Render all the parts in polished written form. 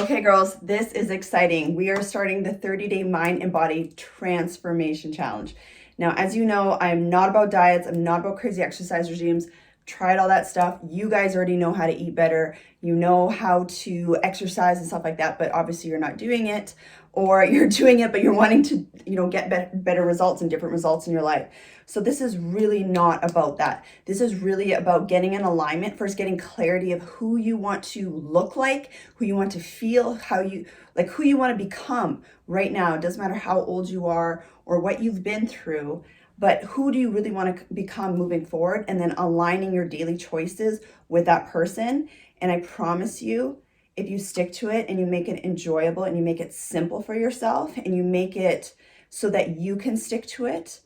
Okay, girls, this is exciting. We are starting the 30-day mind and body transformation challenge. Now, as you know, I'm not about diets. I'm not about crazy exercise regimes. Tried all that stuff. You guys already know how to eat better. You know how to exercise and stuff like that, but obviously you're not doing it, or you're doing it, but you're wanting to, get better results and different results in your life. So this is really not about that. This is really about getting in alignment, first getting clarity of who you want to look like, who you want to feel, who you want to become right now. It doesn't matter how old you are or what you've been through, but who do you really want to become moving forward, and then aligning your daily choices with that person. And I promise you, if you stick to it and you make it enjoyable and you make it simple for yourself and you make it so that you can stick to it,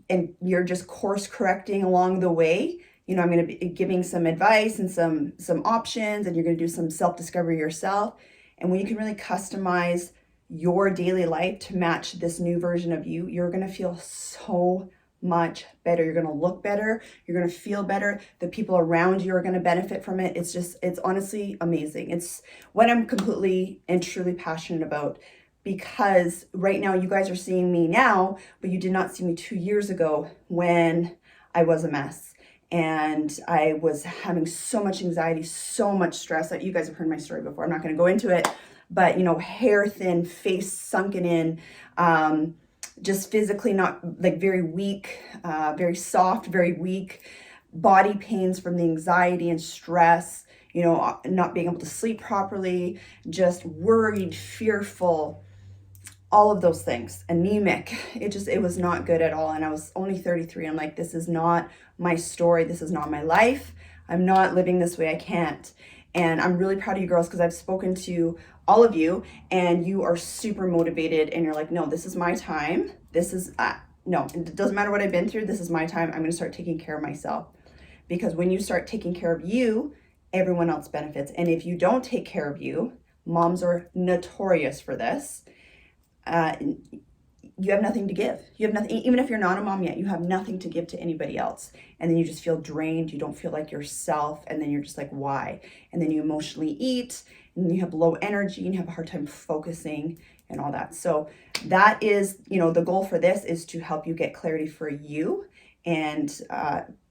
and you're just course correcting along the way. I'm going to be giving some advice and some options, and you're going to do some self-discovery yourself. And when you can really customize your daily life to match this new version of you, you're going to feel so much better. You're going to look better. You're going to feel better. The people around you are going to benefit from it. It's honestly amazing. It's what I'm completely and truly passionate about, because right now you guys are seeing me now, but you did not see me 2 years ago when I was a mess. And I was having so much anxiety, so much stress. That you guys have heard my story before. I'm not going to go into it, but hair thin, face sunken in, just physically not, like, very weak, very soft, very weak, body pains from the anxiety and stress, not being able to sleep properly, just worried, fearful, all of those things, anemic. It was not good at all. And I was only 33. I'm like, this is not my story. This is not my life. I'm not living this way. I can't. And I'm really proud of you girls, because I've spoken to all of you and you are super motivated, and you're like, no, this is my time. No, it doesn't matter what I've been through. This is my time. I'm going to start taking care of myself, because when you start taking care of you, everyone else benefits. And if you don't take care of you, moms are notorious for this. You have nothing to give. You have nothing, even if you're not a mom yet, you have nothing to give to anybody else. And then you just feel drained. You don't feel like yourself. And then you're just like, why? And then you emotionally eat, and you have low energy and you have a hard time focusing and all that. So that is, the goal for this is to help you get clarity for you. And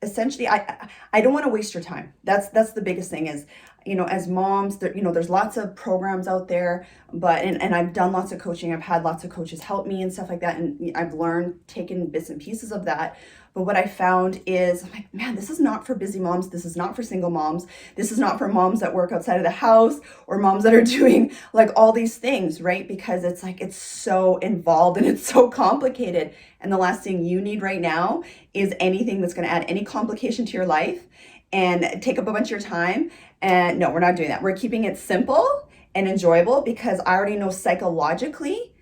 essentially, I don't want to waste your time. That's the biggest thing is, as moms, there's lots of programs out there, but, and I've done lots of coaching. I've had lots of coaches help me and stuff like that. And I've learned, taken bits and pieces of that. But what I found is, I'm like, man, this is not for busy moms. This is not for single moms. This is not for moms that work outside of the house, or moms that are doing like all these things, right? Because it's like, it's so involved and it's so complicated. And the last thing you need right now is anything that's going to add any complication to your life and take up a bunch of your time. And no, we're not doing that. We're keeping it simple and enjoyable, because I already know psychologically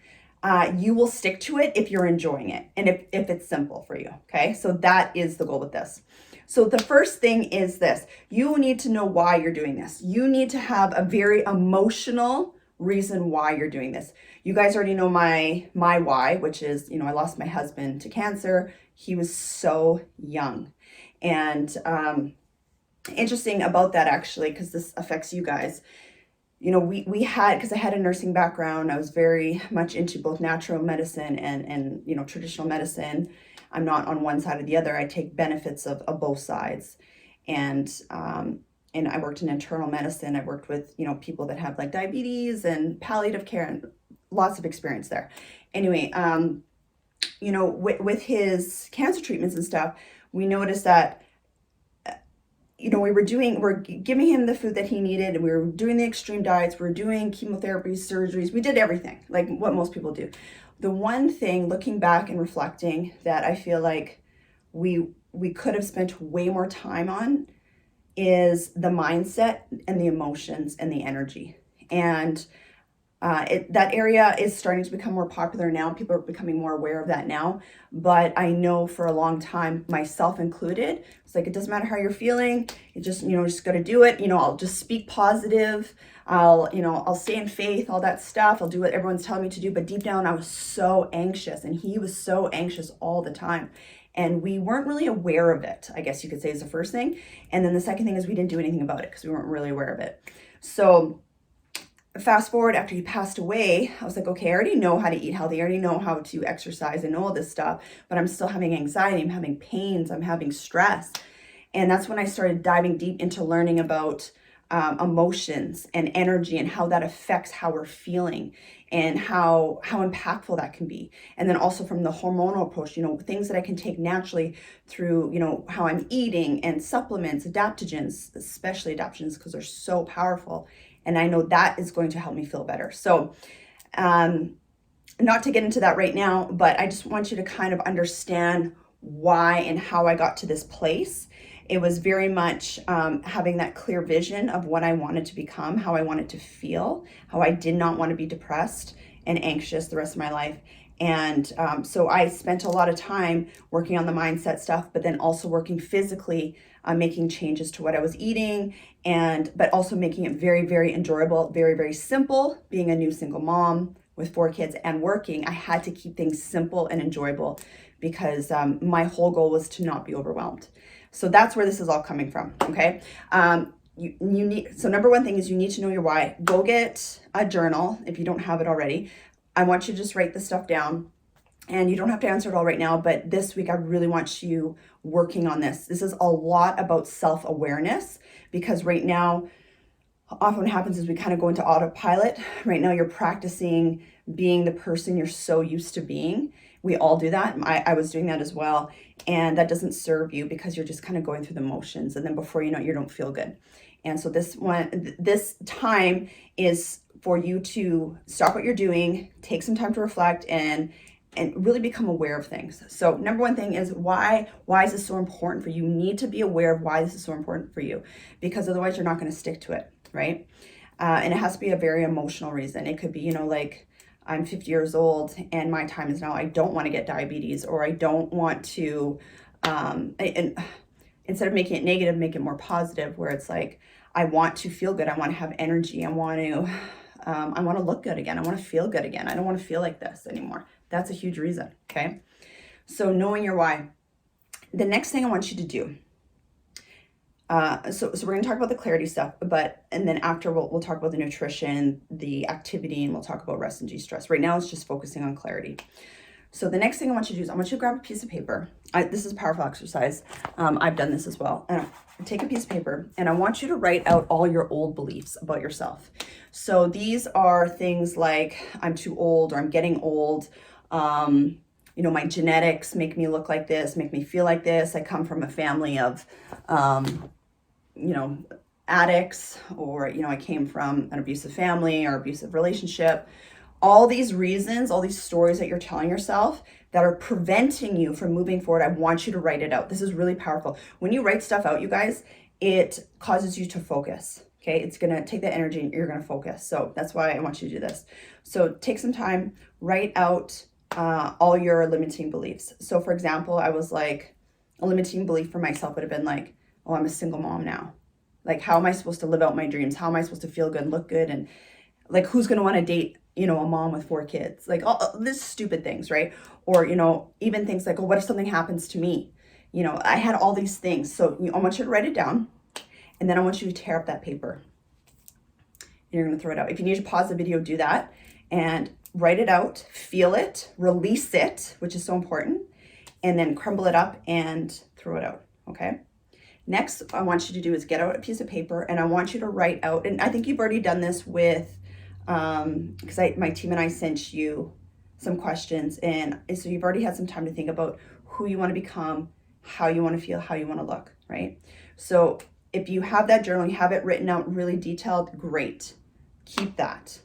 you will stick to it if you're enjoying it and if it's simple for you. Okay, so that is the goal with this. So the first thing is this: you need to know why you're doing this. You need to have a very emotional reason why you're doing this. You guys already know my why, which is, I lost my husband to cancer. He was so young. And interesting about that, actually, because this affects you guys. We had, because I had a nursing background, I was very much into both natural medicine and traditional medicine. I'm not on one side or the other. I take benefits of both sides. And I worked in internal medicine. I worked with, people that have like diabetes and palliative care, and lots of experience there. Anyway, with his cancer treatments and stuff, we noticed that we're giving him the food that he needed, and we were doing the extreme diets, we were doing chemotherapy, surgeries, we did everything, like what most people do. The one thing, looking back and reflecting, that I feel like we could have spent way more time on is the mindset and the emotions and the energy. And that area is starting to become more popular now. People are becoming more aware of that now. But I know for a long time, myself included, it's like, it doesn't matter how you're feeling. You just got to do it. I'll just speak positive. I'll stay in faith, all that stuff. I'll do what everyone's telling me to do. But deep down, I was so anxious, and he was so anxious all the time. And we weren't really aware of it, I guess you could say, is the first thing. And then the second thing is we didn't do anything about it because we weren't really aware of it. So fast forward after he passed away, I was like, okay, I already know how to eat healthy. I already know how to exercise. I know all this stuff, but I'm still having anxiety. I'm having pains. I'm having stress. And that's when I started diving deep into learning about emotions and energy and how that affects how we're feeling and how impactful that can be. And then also from the hormonal approach, things that I can take naturally through, how I'm eating and supplements, adaptogens, especially adaptogens, because they're so powerful. And I know that is going to help me feel better. So, not to get into that right now, but I just want you to kind of understand why and how I got to this place. It was very much having that clear vision of what I wanted to become, how I wanted to feel, how I did not want to be depressed and anxious the rest of my life. And so I spent a lot of time working on the mindset stuff, but then also working physically, making changes to what I was eating, but also making it very, very enjoyable, very, very simple. Being a new single mom with 4 kids and working, I had to keep things simple and enjoyable because my whole goal was to not be overwhelmed. So that's where this is all coming from, okay? So number one thing is you need to know your why. Go get a journal if you don't have it already. I want you to just write this stuff down, and you don't have to answer it all right now, but this week I really want you working on this. This is a lot about self-awareness, because right now, often what happens is we kind of go into autopilot. Right now you're practicing being the person you're so used to being. We all do that. I was doing that as well. And that doesn't serve you because you're just kind of going through the motions. And then before you know it, you don't feel good. And so this time is for you to stop what you're doing, take some time to reflect and really become aware of things. So number one thing is why is this so important for you? You need to be aware of why this is so important for you, because otherwise you're not going to stick to it, right? And it has to be a very emotional reason. It could be, like, I'm 50 years old and my time is now. I don't want to get diabetes, or I don't want to, and instead of making it negative, make it more positive, where it's like, I want to feel good. I want to have energy. I want to look good again. I want to feel good again. I don't want to feel like this anymore. That's a huge reason. Okay. So knowing your why. The next thing I want you to do, so we're going to talk about the clarity stuff, and then after we'll talk about the nutrition, the activity, and we'll talk about rest and de-stress. Right now it's just focusing on clarity. So the next thing I want you to do is I want you to grab a piece of paper. This is a powerful exercise. I've done this as well. Take a piece of paper and I want you to write out all your old beliefs about yourself. So these are things like, I'm too old, or I'm getting old. My genetics make me look like this, make me feel like this. I come from a family of, addicts, or, I came from an abusive family or abusive relationship. All these reasons, all these stories that you're telling yourself that are preventing you from moving forward, I want you to write it out. This is really powerful. When you write stuff out, you guys, it causes you to focus. Okay, it's going to take that energy and you're going to focus. So that's why I want you to do this. So take some time, write out all your limiting beliefs. So for example, I was like, a limiting belief for myself would have been like, oh, I'm a single mom now. Like, how am I supposed to live out my dreams? How am I supposed to feel good, look good? And like, who's going to want to date, a mom with 4 kids? Like, all this stupid things, right? Or, even things like, oh, what if something happens to me? I had all these things. So I want you to write it down, and then I want you to tear up that paper. And you're going to throw it out. If you need to pause the video, do that and write it out, feel it, release it, which is so important, and then crumble it up and throw it out. Okay. Next, I want you to do is get out a piece of paper, and I want you to write out, and I think you've already done this with, because my team and I sent you some questions, and so you've already had some time to think about who you want to become, how you want to feel, how you want to look, right? So if you have that journal, you have it written out really detailed, great. Keep that.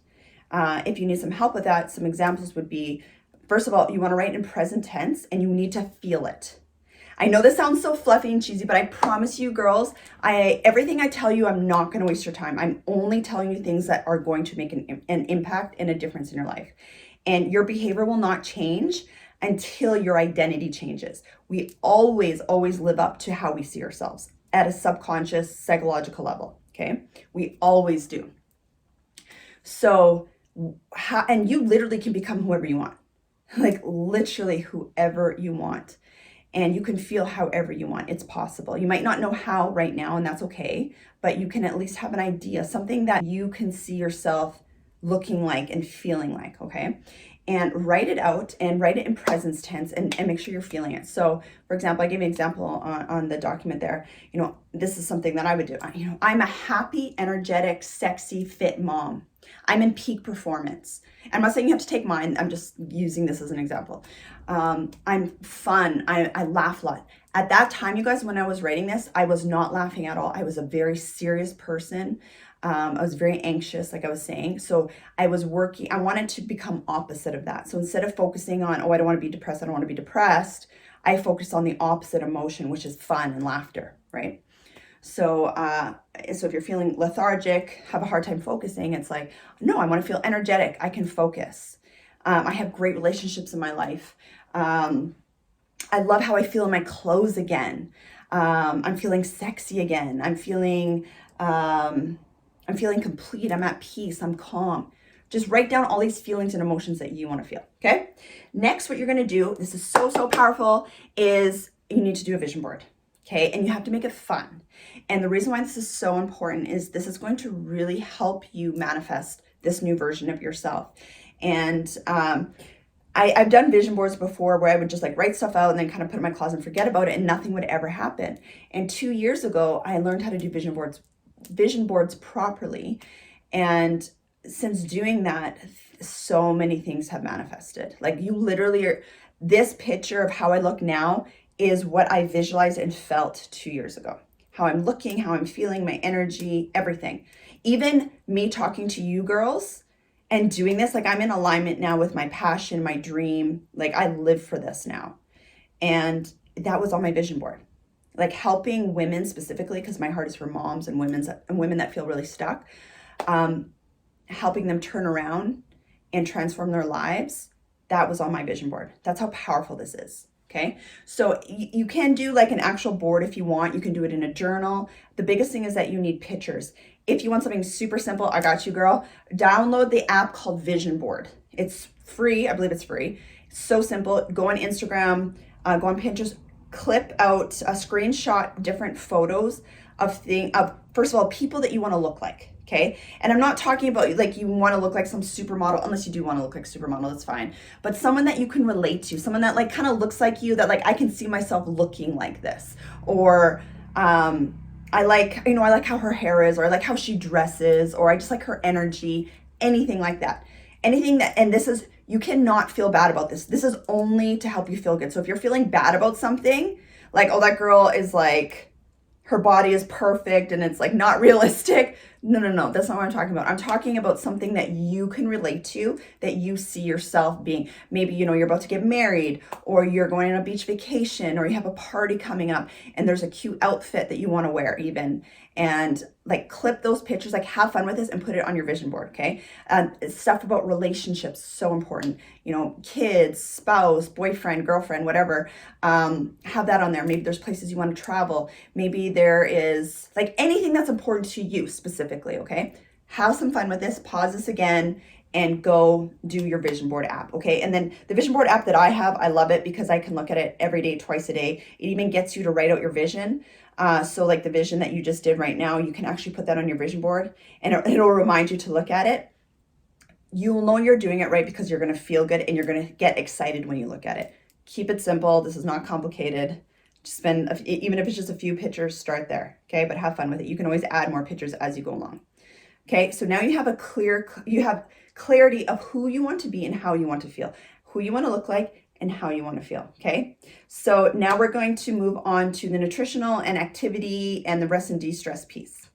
If you need some help with that, some examples would be, first of all, you want to write in present tense, and you need to feel it. I know this sounds so fluffy and cheesy, but I promise you, girls, everything I tell you, I'm not going to waste your time. I'm only telling you things that are going to make an impact and a difference in your life. And your behavior will not change until your identity changes. We always live up to how we see ourselves at a subconscious psychological level, okay? We always do. So, and you literally can become whoever you want, like literally whoever you want. And you can feel however you want. It's possible. You might not know how right now, and that's okay, but you can at least have an idea, something that you can see yourself looking like and feeling like, okay? And write it out and write it in present tense and make sure you're feeling it. So for example, I gave you an example on the document there. You know, this is something that I would do. You know, I'm a happy, energetic, sexy, fit mom. I'm in peak performance. I'm not saying you have to take mine. I'm just using this as an example. I'm fun. I laugh a lot. At that time, you guys, when I was writing this, I was not laughing at all. I was a very serious person. I was very anxious, like I was saying. So I wanted to become opposite of that. So instead of focusing on, oh, I don't want to be depressed, I don't want to be depressed, I focused on the opposite emotion, which is fun and laughter, right? So, so if you're feeling lethargic, have a hard time focusing, it's like, no, I want to feel energetic. I can focus. I have great relationships in my life. I love how I feel in my clothes again. I'm feeling sexy again. I'm feeling complete. I'm at peace. I'm calm. Just write down all these feelings and emotions that you want to feel. Okay. Next, what you're going to do, this is so powerful, is you need to do a vision board. Okay. And you have to make it fun. And the reason why this is so important is this is going to really help you manifest this new version of yourself. And, I've done vision boards before where I would just like write stuff out and then kind of put it in my closet and forget about it and nothing would ever happen. And 2 years ago, I learned how to do vision boards properly. And since doing that, so many things have manifested. Like you literally this picture of how I look now is what I visualized and felt 2 years ago. How I'm looking, how I'm feeling, my energy, everything. Even me talking to you girls and doing this, like I'm in alignment now with my passion, my dream. Like I live for this now. And that was on my vision board. Like helping women specifically, because my heart is for moms and women that feel really stuck. Helping them turn around and transform their lives. That was on my vision board. That's how powerful this is. Okay. So you can do like an actual board if you want. You can do it in a journal. The biggest thing is that you need pictures. If you want something super simple, I got you, girl. Download the app called Vision Board. It's free. I believe it's free. It's so simple. Go on Instagram, go on Pinterest, clip out a screenshot different photos of first of all, people that you want to look like. Okay. And I'm not talking about like you want to look like some supermodel, unless you do want to look like supermodel, that's fine. But someone that you can relate to, someone that like kind of looks like you, that like I can see myself looking like this. Or I like how her hair is, or I like how she dresses, or I just like her energy, anything like that. Anything that, and this is, you cannot feel bad about this. This is only to help you feel good. So if you're feeling bad about something, like, oh, that girl is like, her body is perfect and it's like not realistic. No. That's not what I'm talking about. I'm talking about something that you can relate to, that you see yourself being. Maybe, you're about to get married, or you're going on a beach vacation, or you have a party coming up and there's a cute outfit that you want to wear even. And like clip those pictures, like have fun with this and put it on your vision board. Okay. Stuff about relationships, so important. Kids, spouse, boyfriend, girlfriend, whatever. Have that on there. Maybe there's places you want to travel. Maybe there is like anything that's important to you specifically. Okay. Have some fun with this. Pause this again and go do your vision board app. Okay. And then the vision board app that I have, I love it because I can look at it every day, twice a day. It even gets you to write out your vision. So like the vision that you just did right now, you can actually put that on your vision board and it'll remind you to look at it. You'll know you're doing it right because you're going to feel good and you're going to get excited when you look at it. Keep it simple. This is not complicated. Just even if it's just a few pictures, start there. Okay. But have fun with it. You can always add more pictures as you go along. Okay. So now you have clarity of who you want to be and how you want to feel, who you want to look like, and how you want to feel. Okay. So now we're going to move on to the nutritional and activity and the rest and de-stress piece.